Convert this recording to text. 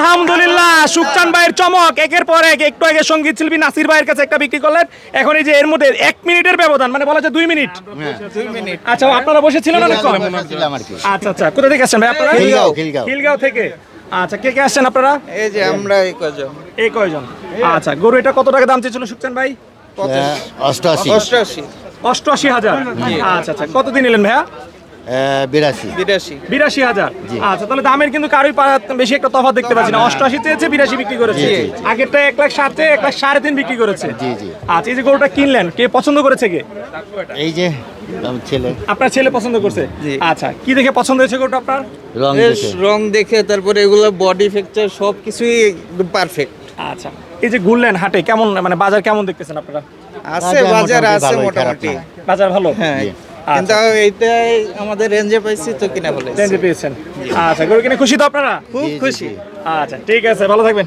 আলহামদুলিল্লাহ, সুকচান ভাইয়ের চমক একের পর এক। একটু আগে সঙ্গীত শিল্পী নাসির ভাইয়ের কাছে একটা বিক্রি করলেন, এখন এই যে এর মধ্যে 1 মিনিটের ব্যবধান, মানে বলা যায় 2 মিনিট। আচ্ছা, আপনারা বসেছিলেন অনেকক্ষণ? আচ্ছা আচ্ছা, কোথা থেকে আসছেন ভাই আপনারা? খিলগাঁও থেকে। আচ্ছা, কে কে আসছেন আপনারা? এই যে আমরা এই কয়জন? আচ্ছা, গরু এটা কত টাকা দাম চেয়েছিল সুকচান ভাই? 88 88,000। আচ্ছা আচ্ছা, কতদিন নিলেন ভাইয়া? 82,000। আচ্ছা, তাহলে দামের কিন্তু কারোই বেশি একটা তফাৎ দেখতে পাচ্ছি না। 88 চেয়েছে, 82 বিক্রি করেছে। আগেরটা 1,07,000 চেয়ে 1,3,500 বিক্রি করেছে। আচ্ছা, এই যে গরুটা কিনলেন, কে পছন্দ করেছে? কে? এই যে ছেলে। আপনার ছেলে পছন্দ করছে? আচ্ছা, কি দেখে পছন্দ হয়েছে গরুটা আপনার? রং দেখে, তারপরে এগুলো বডি ফ্যাকচার সবকিছুই পারফেক্ট। আচ্ছা, এই যে ঘুরলেন হাটে, কেমন মানে বাজার কেমন দেখতেছেন আপনারা? আছে বাজার আছে মোটামুটি। বাজার ভালো? হ্যাঁ, কিন্তু এইটাই আমাদের রেঞ্জে পাইছি তো কিনা বলে। রেঞ্জে পেয়েছেন। আচ্ছা, গরু কিনে খুশি তো আপনারা? খুব খুশি। আচ্ছা, ঠিক আছে, ভালো থাকবেন।